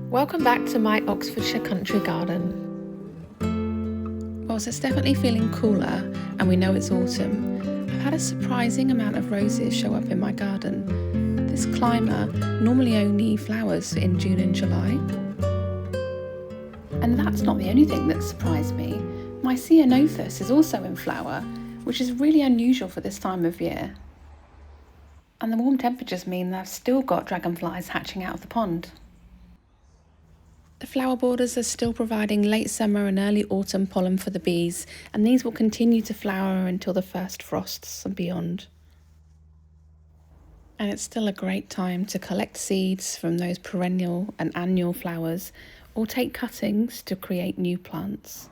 Welcome back to my Oxfordshire country garden. Whilst it's definitely feeling cooler and we know it's autumn, I've had a surprising amount of roses show up in my garden. This climber normally only flowers in June and July. And that's not the only thing that surprised me. My ceanothus is also in flower, which is really unusual for this time of year. And the warm temperatures mean that I've still got dragonflies hatching out of the pond. The flower borders are still providing late summer and early autumn pollen for the bees, and these will continue to flower until the first frosts and beyond. And it's still a great time to collect seeds from those perennial and annual flowers, or take cuttings to create new plants.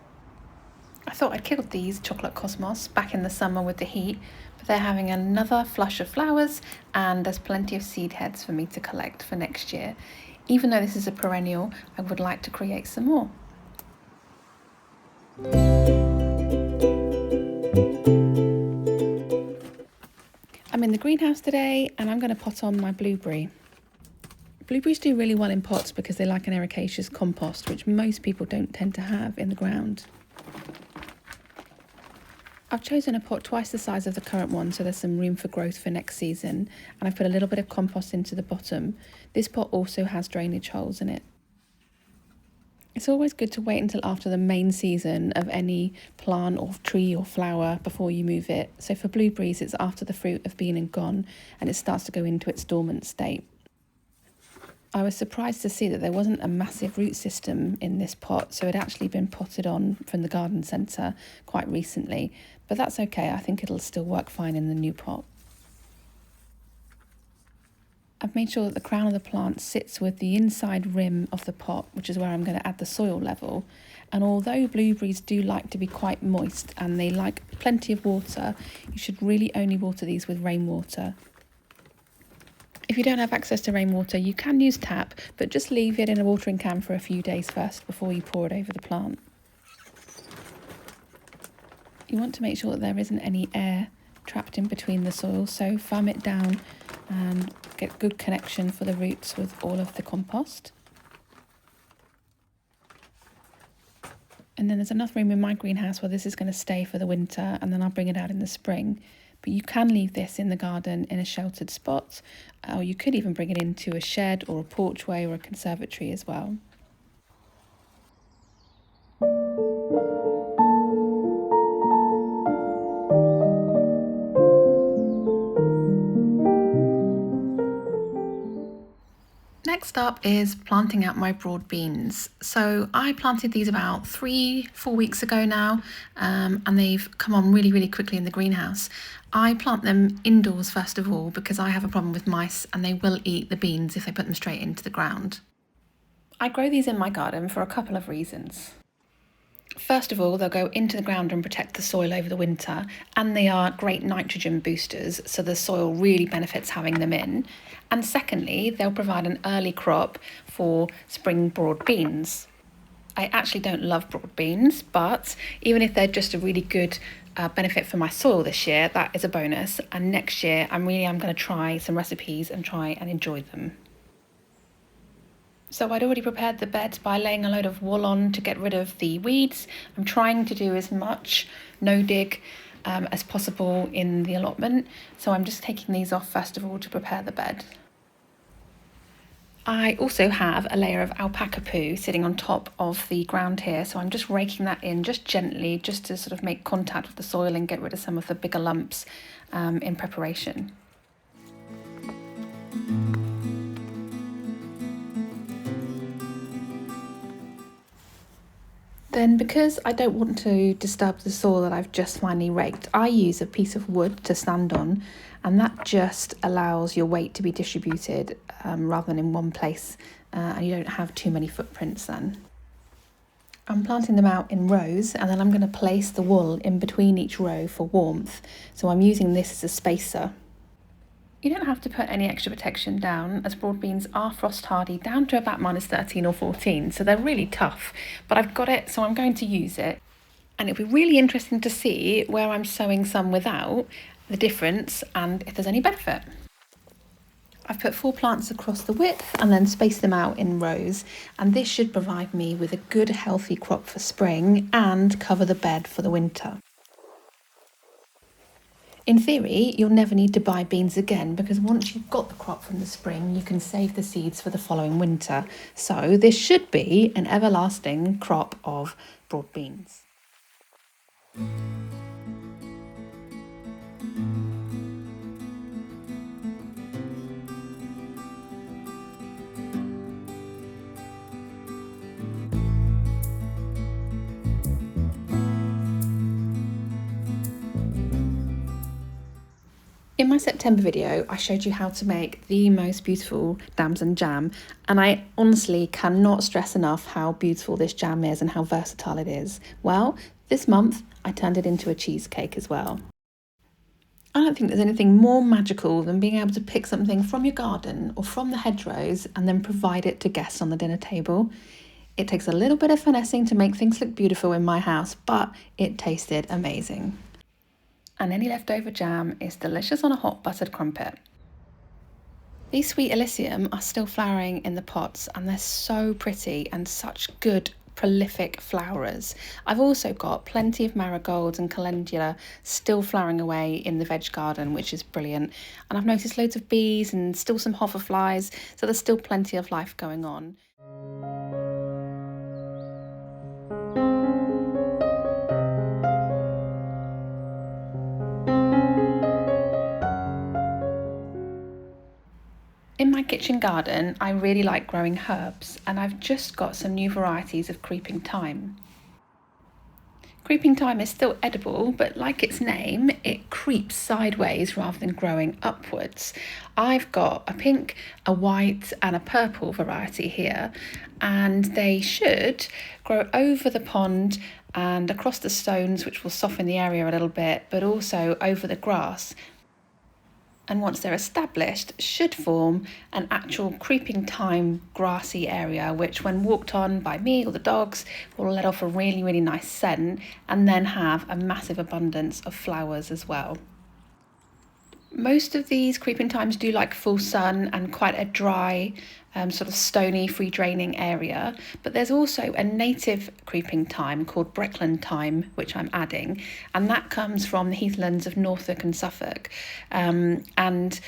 I thought I'd killed these chocolate cosmos back in the summer with the heat, but they're having another flush of flowers, and there's plenty of seed heads for me to collect for next year. Even though this is a perennial, I would like to create some more. I'm in the greenhouse today and I'm going to pot on my blueberry. Blueberries do really well in pots because they like an ericaceous compost, which most people don't tend to have in the ground. I've chosen a pot twice the size of the current one, so there's some room for growth for next season, and I've put a little bit of compost into the bottom. This pot also has drainage holes in it. It's always good to wait until after the main season of any plant or tree or flower before you move it. So for blueberries, it's after the fruit have been and gone and it starts to go into its dormant state. I was surprised to see that there wasn't a massive root system in this pot, so it had actually been potted on from the garden centre quite recently, but that's okay. I think it'll still work fine in the new pot. I've made sure that the crown of the plant sits with the inside rim of the pot, which is where I'm going to add the soil level. And although blueberries do like to be quite moist and they like plenty of water, you should really only water these with rainwater. If you don't have access to rainwater, you can use tap, but just leave it in a watering can for a few days first before you pour it over the plant. You want to make sure that there isn't any air trapped in between the soil, so farm it down and get good connection for the roots with all of the compost. And then there's enough room in my greenhouse where this is going to stay for the winter, and then I'll bring it out in the spring. But you can leave this in the garden in a sheltered spot, or you could even bring it into a shed or a porchway or a conservatory as well. Next up is planting out my broad beans. So I planted these about 3-4 weeks ago now, and they've come on really quickly in the greenhouse. I plant them indoors first of all because I have a problem with mice and they will eat the beans if they put them straight into the ground. I grow these in my garden for a couple of reasons. First of all, they'll go into the ground and protect the soil over the winter, and they are great nitrogen boosters, so the soil really benefits having them in. And secondly, they'll provide an early crop for spring broad beans. I actually don't love broad beans, but even if they're just a really good benefit for my soil this year, that is a bonus. And next year, I'm going to try some recipes and try and enjoy them. So I'd already prepared the bed by laying a load of wool on to get rid of the weeds. I'm trying to do as much no-dig as possible in the allotment. So I'm just taking these off first of all to prepare the bed. I also have a layer of alpaca poo sitting on top of the ground here. So I'm just raking that in just gently, just to sort of make contact with the soil and get rid of some of the bigger lumps in preparation. Then, because I don't want to disturb the soil that I've just finally raked, I use a piece of wood to stand on, and that just allows your weight to be distributed rather than in one place, and you don't have too many footprints then. I'm planting them out in rows, and then I'm going to place the wool in between each row for warmth, so I'm using this as a spacer. You don't have to put any extra protection down, as broad beans are frost hardy down to about -13 or 14, so they're really tough. But I've got it, so I'm going to use it. And it'll be really interesting to see where I'm sowing some without, the difference, and if there's any benefit. I've put 4 plants across the width and then spaced them out in rows, and this should provide me with a good healthy crop for spring and cover the bed for the winter. In theory, you'll never need to buy beans again, because once you've got the crop from the spring, you can save the seeds for the following winter. So this should be an everlasting crop of broad beans. In my September video, I showed you how to make the most beautiful damson jam, and I honestly cannot stress enough how beautiful this jam is and how versatile it is. Well, this month I turned it into a cheesecake as well. I don't think there's anything more magical than being able to pick something from your garden or from the hedgerows and then provide it to guests on the dinner table. It takes a little bit of finessing to make things look beautiful in my house, but it tasted amazing. And any leftover jam is delicious on a hot buttered crumpet. These sweet Elysium are still flowering in the pots, and they're so pretty and such good prolific flowerers. I've also got plenty of marigolds and calendula still flowering away in the veg garden, which is brilliant. And I've noticed loads of bees and still some hoverflies, so there's still plenty of life going on. In my kitchen garden, I really like growing herbs, and I've just got some new varieties of creeping thyme. Creeping thyme is still edible, but like its name, it creeps sideways rather than growing upwards. I've got a pink, a white and a purple variety here, and they should grow over the pond and across the stones, which will soften the area a little bit, but also over the grass. And once they're established, should form an actual creeping thyme grassy area, which when walked on by me or the dogs will let off a really, really nice scent, and then have a massive abundance of flowers as well. Most of these creeping thymes do like full sun and quite a dry, sort of stony, free draining area. But there's also a native creeping thyme called Breckland thyme, which I'm adding, and that comes from the heathlands of Norfolk and Suffolk, and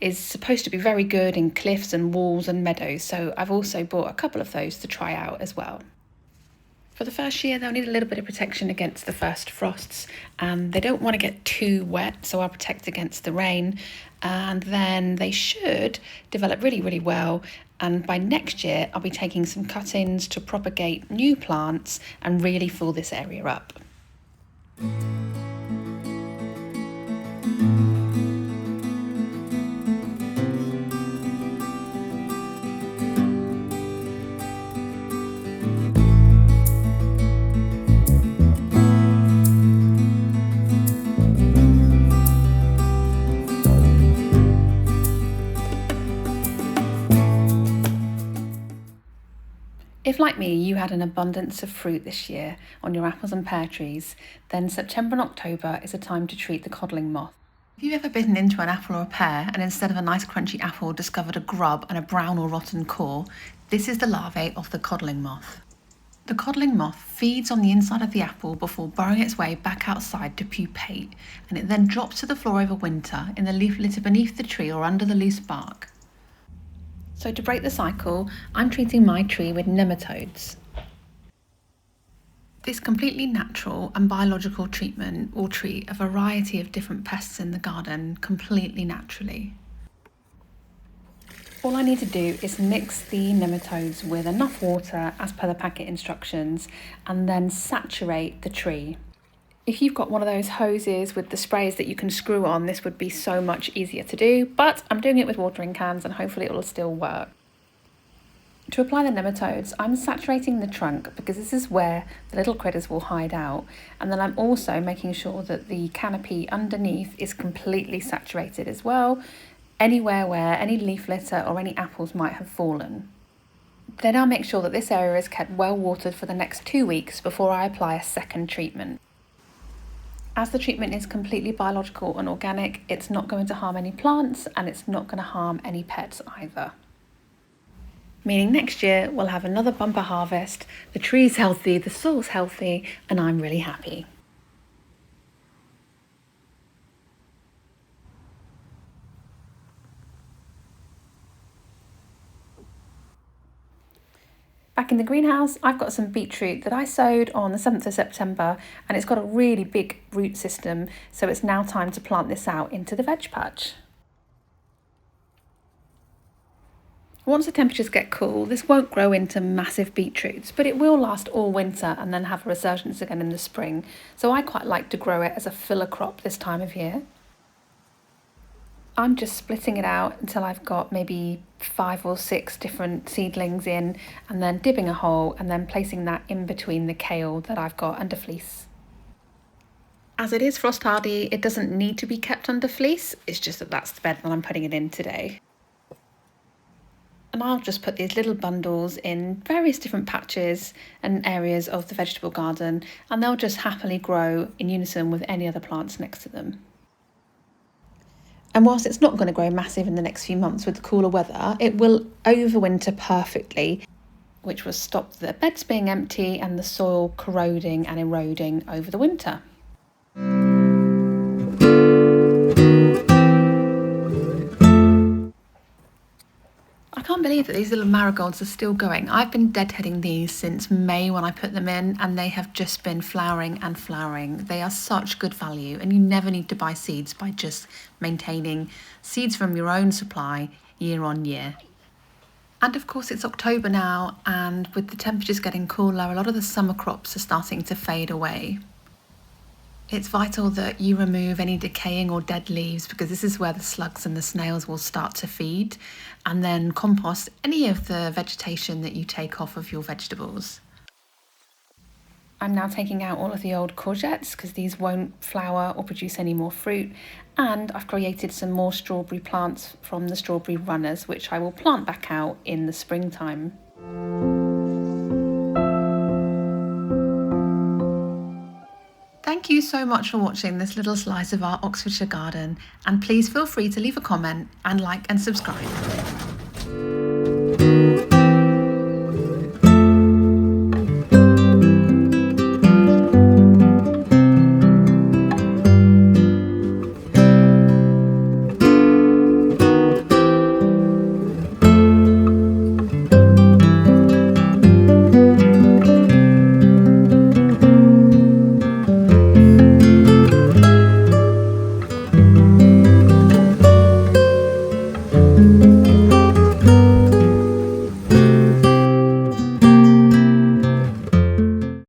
is supposed to be very good in cliffs and walls and meadows. So I've also bought a couple of those to try out as well. For the first year, they'll need a little bit of protection against the first frosts, and they don't want to get too wet, so I'll protect against the rain. And then they should develop really, really well. And by next year, I'll be taking some cuttings to propagate new plants and really fill this area up. If, like me, you had an abundance of fruit this year on your apples and pear trees, then September and October is a time to treat the codling moth. If you've ever bitten into an apple or a pear and instead of a nice crunchy apple discovered a grub and a brown or rotten core, this is the larvae of the codling moth. The codling moth feeds on the inside of the apple before burrowing its way back outside to pupate, and it then drops to the floor over winter in the leaf litter beneath the tree or under the loose bark. So to break the cycle, I'm treating my tree with nematodes. This completely natural and biological treatment will treat a variety of different pests in the garden completely naturally. All I need to do is mix the nematodes with enough water as per the packet instructions, and then saturate the tree. If you've got one of those hoses with the sprays that you can screw on, this would be so much easier to do, but I'm doing it with watering cans and hopefully it will still work. To apply the nematodes, I'm saturating the trunk because this is where the little critters will hide out, and then I'm also making sure that the canopy underneath is completely saturated as well. anywhere where any leaf litter or any apples might have fallen. Then I'll make sure that this area is kept well watered for the next 2 weeks before I apply a second treatment. As the treatment is completely biological and organic, it's not going to harm any plants and it's not going to harm any pets either. Meaning next year we'll have another bumper harvest, the tree's healthy, the soil's healthy, and I'm really happy. Back in the greenhouse, I've got some beetroot that I sowed on the 7th of September, and it's got a really big root system, so it's now time to plant this out into the veg patch. Once the temperatures get cool, this won't grow into massive beetroots, but it will last all winter and then have a resurgence again in the spring, so I quite like to grow it as a filler crop this time of year. I'm just splitting it out until I've got maybe 5 or 6 different seedlings in, and then dibbing a hole and then placing that in between the kale that I've got under fleece. As it is frost hardy, it doesn't need to be kept under fleece, it's just that that's the bed that I'm putting it in today. And I'll just put these little bundles in various different patches and areas of the vegetable garden, and they'll just happily grow in unison with any other plants next to them. And whilst it's not going to grow massive in the next few months with the cooler weather, it will overwinter perfectly, which will stop the beds being empty and the soil corroding and eroding over the winter. I can't believe that these little marigolds are still going. I've been deadheading these since May when I put them in, and they have just been flowering and flowering. They are such good value, and you never need to buy seeds by just maintaining seeds from your own supply year on year. And of course it's October now, and with the temperatures getting cooler, a lot of the summer crops are starting to fade away. It's vital that you remove any decaying or dead leaves, because this is where the slugs and the snails will start to feed, and then compost any of the vegetation that you take off of your vegetables. I'm now taking out all of the old courgettes because these won't flower or produce any more fruit, and I've created some more strawberry plants from the strawberry runners, which I will plant back out in the springtime. Thank you so much for watching this little slice of our Oxfordshire garden, and please feel free to leave a comment and like and subscribe.